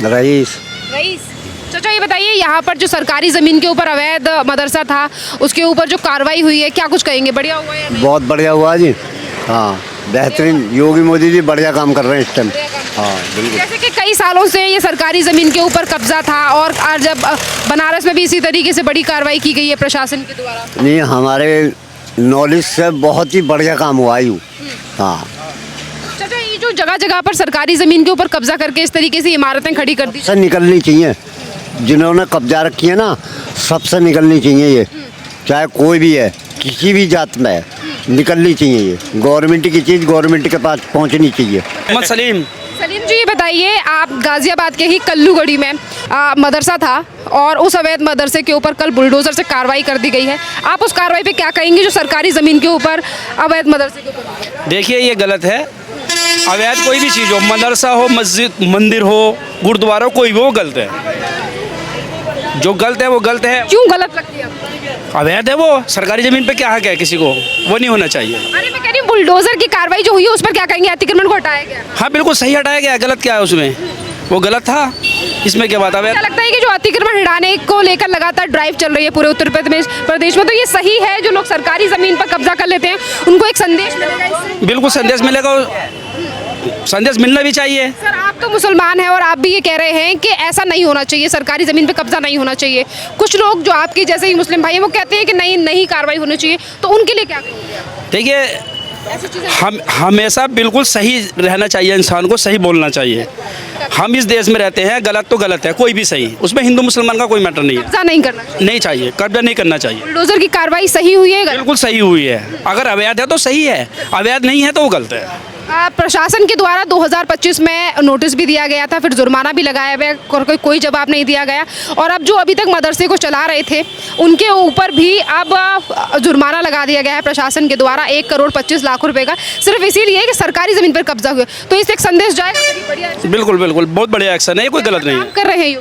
Rice. Rice. चाचा ये बताइए, यहाँ पर जो सरकारी ज़मीन के ऊपर अवैध मदरसा था उसके ऊपर जो कार्रवाई हुई है, क्या कुछ कहेंगे, बढ़िया हुआ या नहीं? बहुत बढ़िया हुआ जी। हाँ, बेहतरीन। योगी मोदी जी बढ़िया काम कर रहे हैं इस टाइम। हाँ बिल्कुल। जैसे कि कई सालों से ये सरकारी ज़मीन के ऊपर कब्जा था और आज जब बनारस में भी इसी तरीके से बड़ी कार्रवाई की गई है प्रशासन के द्वारा। नहीं, हमारे नॉलेज से बहुत ही बढ़िया काम हुआ है। हाँ। चाचा ये जो जगह जगह पर सरकारी ज़मीन के ऊपर कब्जा करके इस तरीके से इमारतें खड़ी कर दी, सब निकलनी चाहिए। जिन्होंने कब्जा रखी है ना, सबसे निकलनी चाहिए ये, चाहे कोई भी है, किसी भी जात में है, निकलनी चाहिए ये। गवर्नमेंट की चीज़ गवर्नमेंट के पास पहुंचनी चाहिए। मोहम्मद सलीम। सलीम जी ये बताइए, आप गाजियाबाद के ही कल्लूगढ़ी में मदरसा था और उस अवैध मदरसे के ऊपर कल बुलडोजर से कार्रवाई कर दी गई है, आप उस कार्रवाई पे क्या कहेंगे जो सरकारी ज़मीन के ऊपर अवैध मदरसे के ऊपर? देखिए ये गलत है। अवैध कोई भी चीज़ हो, मदरसा हो, मस्जिद, मंदिर हो, गुरुद्वारा हो, कोई भी वो गलत है। जो गलत है वो गलत है। क्यों गलत लगती है आपको? अवैध है वो। सरकारी ज़मीन पे क्या हक है किसी को, वो नहीं होना चाहिए। अरे मैं कह रही हूँ बुलडोजर की कार्रवाई जो हुई है उस पर क्या कहेंगे, अतिक्रमण को हटाया गया? हाँ बिल्कुल सही हटाया गया, गलत क्या है उसमें, वो गलत था। इसमें क्या बात है? क्या लगता है कि जो अतिक्रमण हटाने को लेकर लगातार ड्राइव चल रही है पूरे उत्तर प्रदेश में, तो ये सही है? जो लोग सरकारी ज़मीन पर कब्जा कर लेते हैं उनको एक संदेश मिलेगा इससे? बिल्कुल संदेश मिलेगा, संदेश मिलना भी चाहिए। सर आप तो मुसलमान हैं और आप भी ये कह रहे हैं कि ऐसा नहीं होना चाहिए, सरकारी ज़मीन पे कब्जा नहीं होना चाहिए। कुछ लोग जो आपके जैसे ही मुस्लिम भाई हैं वो कहते हैं कि नहीं कार्रवाई होनी चाहिए, तो उनके लिए क्या कहेंगे आप? देखिए हम हमेशा बिल्कुल सही रहना चाहिए, इंसान को सही बोलना चाहिए। हम इस देश में रहते हैं, गलत तो गलत है, कोई भी सही, उसमें हिंदू मुसलमान का कोई मैटर नहीं है। कब्जा नहीं करना चाहिए। नहीं चाहिए, कब्जा नहीं करना चाहिए। बुलडोजर की कार्रवाई सही हुई है? बिल्कुल सही हुई है। अगर अवैध है तो सही है, अवैध नहीं है तो वो गलत है। प्रशासन के द्वारा 2025 में नोटिस भी दिया गया था, फिर जुर्माना भी लगाया गया और कोई जवाब नहीं दिया गया, और अब जो अभी तक मदरसे को चला रहे थे उनके ऊपर भी अब जुर्माना लगा दिया गया है प्रशासन के द्वारा 1,25,00,000 रुपए का, सिर्फ इसीलिए कि सरकारी ज़मीन पर कब्जा हुआ। तो इससे एक संदेश जाएगा? बढ़िया, बिल्कुल बिल्कुल बहुत बढ़िया एक्शन है, कोई गलत नहीं है। कर रहे हैं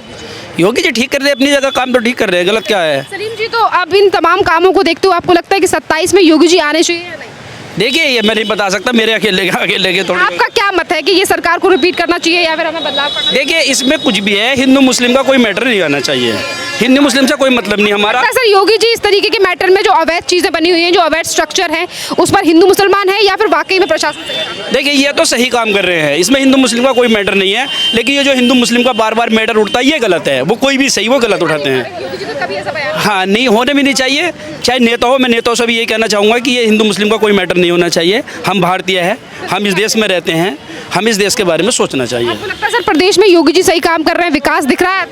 योगी जी ठीक कर रहे हैं अपनी जगह, काम तो ठीक कर रहे हैं, गलत क्या है? सलीम जी तो अब इन तमाम कामों को देखते हुए आपको लगता है कि 27 में योगी जी आने चाहिए या नहीं? देखिए ये मैं नहीं बता सकता, मेरे अकेले के थोड़ी। आपका क्या मत है कि ये सरकार को रिपीट करना चाहिए या फिर हमें बदलाव करना? देखिए इसमें कुछ भी है, हिंदू मुस्लिम का कोई मैटर नहीं आना चाहिए, हिंदू मुस्लिम से कोई मतलब नहीं हमारा। सर योगी जी इस तरीके के मैटर में जो अवैध चीज़ें बनी हुई हैं, जो अवैध स्ट्रक्चर है, उस पर हिंदू मुसलमान है या फिर वाकई में प्रशासन सही काम? देखिए ये तो सही काम कर रहे हैं, इसमें हिंदू मुस्लिम का कोई मैटर नहीं है, लेकिन ये जो हिंदू मुस्लिम का बार बार मैटर उठता है ये गलत है। वो कोई भी सही, वो गलत उठाते हैं। योगी जी को कभी ऐसा बयान? हाँ नहीं, होने भी नहीं चाहिए, चाहे नेता हो। मैं नेताओं से भी यही कहना चाहूँगा कि ये हिंदू मुस्लिम का कोई मैटर नहीं होना चाहिए। हम भारतीय हैं, हम इस देश में रहते हैं, हम इस देश के बारे में सोचना चाहिए। आपको लगता है सर प्रदेश में योगी जी सही काम कर रहे हैं, विकास दिख रहा है?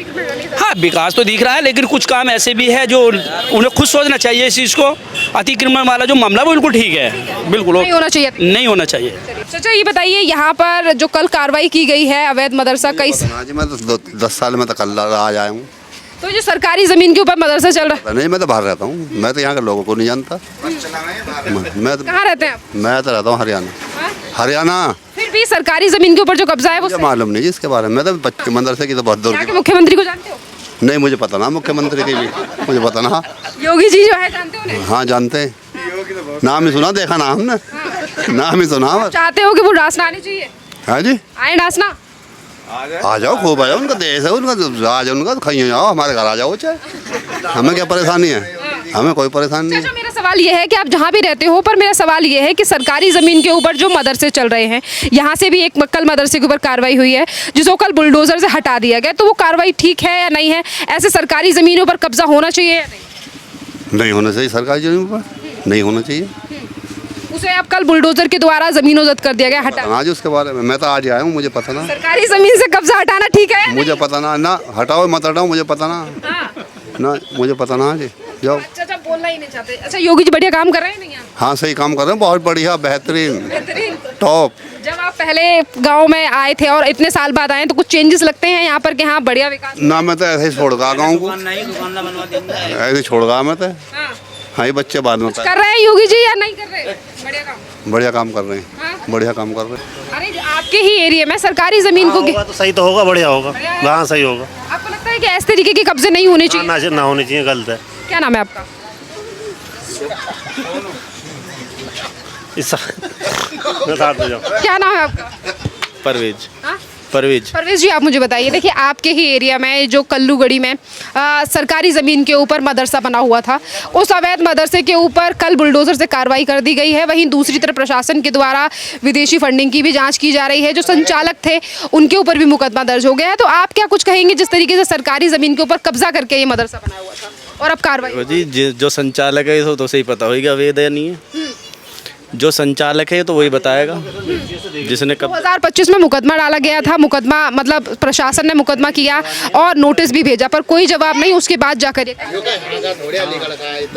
हाँ विकास तो दिख रहा है, लेकिन कुछ काम ऐसे भी है जो उन्हें खुद सोचना चाहिए इस चीज़ को। अतिक्रमण वाला जो मामला वो बिल्कुल ठीक है, बिल्कुल नहीं होना चाहिए। नहीं होना चाहिए। चाचा ये बताइए, यहाँ पर जो कल कार्रवाई की गई है अवैध मदरसा कई, जी मैं तो 10 साल में तो कल आज आया हूँ। तो जो सरकारी ज़मीन के ऊपर मदरसा चल रहा है, नहीं मैं तो बाहर रहता हूँ, मैं तो यहाँ के लोगों को नहीं जानता। कहाँ रहते हैं आप? मैं तो रहता हूँ हरियाणा। हाँ? हरियाणा। फिर भी सरकारी ज़मीन के ऊपर जो कब्जा है वो मुझे मालूम नहीं जी इसके बारे में, मैं तो बच्चे मदरसे की तो बहुत दूर यहाँ के की। मुख्यमंत्री को जानते हो? नहीं मुझे पता ना, मुख्यमंत्री की भी मुझे पता ना। योगी जी जो है जानते हो उन्हें? हाँ जानते हैं, नाम ही सुना, देखा नाम ने, नाम ही सुना बस। चाहते हो कि वो डांसना आनी चाहिए? हाँ जी आए डांसना? आ जाओ, खूब आ जाओ, उनका देश है, उनका आ जाओ, उनका खाइए जाओ, हमारे घर आ जाओ, चाहे हमें क्या परेशानी है, हमें कोई परेशानी नहीं अच्छा मेरा सवाल ये है कि आप जहाँ भी रहते हो, पर मेरा सवाल ये है कि सरकारी ज़मीन के ऊपर जो मदरसे चल रहे हैं, यहाँ से भी एक कल मदरसे के ऊपर कार्रवाई हुई है जिसको कल बुलडोजर से हटा दिया गया, तो वो कार्रवाई ठीक है या नहीं है? ऐसे सरकारी ज़मीनों पर कब्जा होना चाहिए या नहीं? नहीं होना चाहिए, सरकारी जमीन पर नहीं होना चाहिए। उसे अब कल बुलडोजर के द्वारा ज़मीनों जब्त कर दिया गया, हटा। आज उसके बारे में मैं तो आज आया हूँ, मुझे पता ना। सरकारी ज़मीन से कब्जा हटाना ठीक है? मुझे पता ना हटाओ मत हटाओ, मुझे पता ना ना, मुझे पता ना जी, जाओ। अच्छा बोलना ही नहीं चाहते। अच्छा योगी जी बढ़िया काम कर रहे हैं नहीं? हाँ सही काम कर रहे हैं, बहुत बढ़िया, बेहतरीन, टॉप। जब आप पहले गांव में आए थे और इतने साल बाद आए तो कुछ चेंजेस लगते हैं यहाँ पर कि हाँ बढ़िया विकास? ना मैं तो ऐसे ही छोड़ गया गाँव को, ऐसे छोड़ गया मैं तो। हाँ ये बच्चे बाद में कर रहे हैं योगी जी या नहीं कर रहे? बढ़िया काम कर रहे हैं, बढ़िया काम कर रहे हैं। अरे आपके ही एरिया में सरकारी ज़मीन को तो सही तो होगा, बढ़िया होगा, हाँ सही होगा। आपको लगता है कि इस तरीके के कब्जे नहीं होने चाहिए? ना होने चाहिए, गलत है। क्या नाम है आपका? बता दो जाओ। क्या नाम है आपका? परवेज। हाँ? परवेज। परवेज जी, आप मुझे बताइए, देखिए आपके ही एरिया में जो कल्लूगढ़ी में सरकारी ज़मीन के ऊपर मदरसा बना हुआ था, उस अवैध मदरसे के ऊपर कल बुलडोज़र से कार्रवाई कर दी गई है। वहीं दूसरी तरफ प्रशासन के द्वारा विदेशी फंडिंग की भी जांच की जा रही है। जो संचालक थे उनके ऊपर भी मुकदमा दर्ज हो गया है। तो आप क्या कुछ कहेंगे जिस तरीके से सरकारी ज़मीन के ऊपर कब्जा करके ये मदरसा बनाया हुआ था और अब कार्रवाई? जी जो संचालक है तो सही पता होगा अवैध है नहीं है। जो संचालक है तो वही बताएगा जिसने कब 2025 में मुकदमा डाला गया था। मुकदमा मतलब प्रशासन ने मुकदमा किया और नोटिस भी भेजा, पर कोई जवाब नहीं। उसके बाद जाकर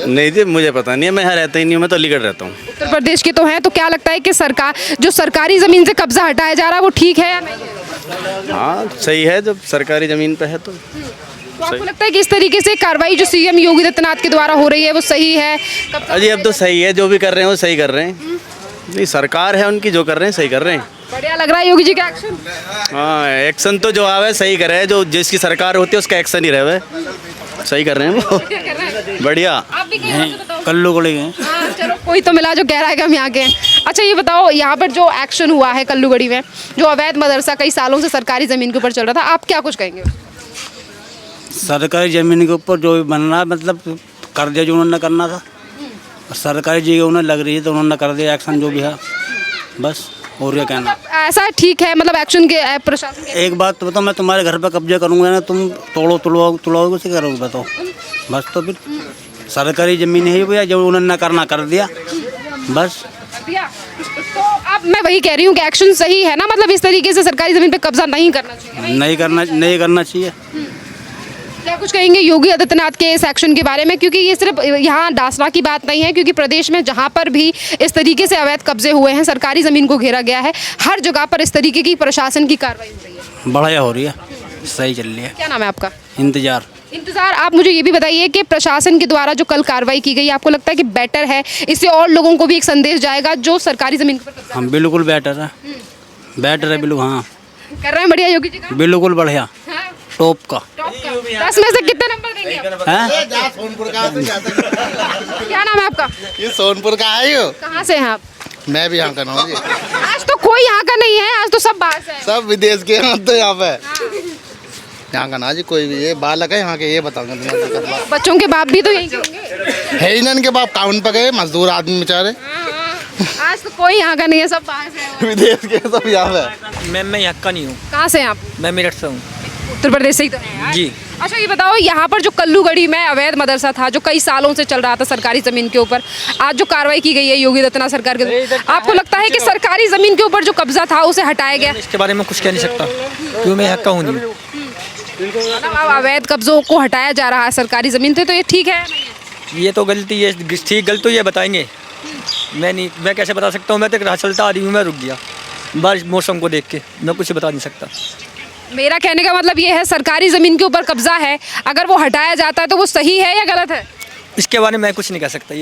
नहीं थी, मुझे पता नहीं है, मैं यहाँ रहता ही नहीं हूँ, मैं तो अलीगढ़ रहता हूँ। उत्तर प्रदेश के तो हैं, तो क्या लगता है कि सरकार जो सरकारी ज़मीन से कब्जा हटाया जा रहा है वो ठीक है या नहीं है? हाँ सही है, जब सरकारी ज़मीन पे है तो। तो आपको लगता है कि इस तरीके से कार्रवाई जो सीएम योगी आदित्यनाथ के द्वारा हो रही है वो सही है? अजी अब तो सही है, जो भी कर रहे हैं वो सही कर रहे हैं। नहीं सरकार है उनकी, जो कर रहे हैं सही कर रहे हैं। बढ़िया लग रहा है योगी जी का एक्शन। हाँ एक्शन तो जो आवे सही करे, जो जिसकी सरकार होती है उसका एक्शन ही रहे, सही कर रहे हैं वो। बढ़िया। आप भी कहीं बताओ। कल्लूगढ़ी हैं। हाँ, चलो कोई तो मिला जो कह रहा है कि हम यहाँ के हैं। अच्छा ये बताओ, यहाँ पर जो एक्शन हुआ है कल्लूगढ़ी में, जो अवैध मदरसा कई सालों से सरकारी ज़मीन के ऊपर चल रहा था, आप क्या कुछ कहेंगे? सरकारी ज़मीन के ऊपर जो भी बन रहा है, मतलब कर दिया जो उन्होंने करना था। सरकारी जगह उन्हें लग रही है तो उन्होंने कर दिया एक्शन जो भी है, बस। और क्या कहना? ऐसा ठीक है, मतलब एक्शन के प्रशासन के। एक बात तो बताओ, मैं तुम्हारे घर पर कब्जा करूँगा ना, तुम तोड़ोगे उसे करोगे बताओ? बस तो फिर सरकारी ज़मीन है भैया, जो उन्होंने करना कर दिया, बस। तो अब मैं वही कह रही हूँ कि एक्शन सही है ना, मतलब इस तरीके से सरकारी ज़मीन पे कब्जा नहीं करना चाहिए। नहीं करना चाहिए। क्या कुछ कहेंगे योगी आदित्यनाथ के इस एक्शन के बारे में? क्योंकि ये सिर्फ यहाँ डासना की बात नहीं है, क्योंकि प्रदेश में जहाँ पर भी इस तरीके से अवैध कब्जे हुए हैं, सरकारी ज़मीन को घेरा गया है, हर जगह पर इस तरीके की प्रशासन की कार्रवाई हो रही है। बढ़िया हो रही है, सही चल रही है। क्या नाम है आपका? इंतजार। आप मुझे ये भी बताइए कि प्रशासन के द्वारा जो कल कार्रवाई की गई, आपको लगता है कि बेटर है, इससे और लोगों को भी एक संदेश जाएगा जो सरकारी ज़मीन पर कब्जा हम बिल्कुल बेटर है, बिल्कुल। हाँ कर रहे हैं? बढ़िया योगी जी का बिल्कुल बढ़िया, टॉप का। 10 में से कितने नंबर देंगे आप? क्या नाम है आपका? ये सोनपुर का है यो। कहाँ से हैं आप? मैं भी यहाँ का हूँ जी। आज तो कोई यहाँ का नहीं है, आज तो सब बाहर से हैं। सब विदेश के हैं तो यहाँ पे। यहाँ का ना जी कोई भी, ये बालक है यहाँ के, ये बताऊंगा। बच्चों के बाप भी तो यही होंगे। है ही ना, इनके बाप टाउन पे गए, मजदूर आदमी बेचारे। आज तो कोई यहाँ का नहीं है, सब बाहर से हैं। विदेश के सब यहाँ पे। मैं यहाँ का नहीं हूँ। कहाँ से हैं आप? मैं मेरठ से हूँ। उत्तर प्रदेश से ही तो हैं यार। जी। अच्छा ये बताओ, यहाँ पर जो कल्लूगढ़ी में अवैध मदरसा था जो कई सालों से चल रहा था सरकारी जमीन के ऊपर, आज जो कार्रवाई की गई है योगी आदित्यनाथ सरकार के द्वारा, आपको लगता है कि सरकारी जमीन के ऊपर जो कब्जा था उसे हटाया गया? इसके बारे में कुछ कह नहीं सकता क्योंकि मैं यहाँ का हूँ नहीं। मतलब अब अवैध कब्जों को हटाया जा रहा है सरकारी जमीन से, तो ये ठीक है? ये तो गलती है, ठीक गलत तो ये बताएंगे। मैं कैसे बता सकता हूँ? मैं तो राह चलता आ रही हूँ, मैं रुक गया बारिश मौसम को देख के, मैं कुछ बता नहीं सकता। मेरा कहने का मतलब ये है, सरकारी ज़मीन के ऊपर कब्जा है, अगर वो हटाया जाता है तो वो सही है या गलत है? इसके बारे में मैं कुछ नहीं कह सकता।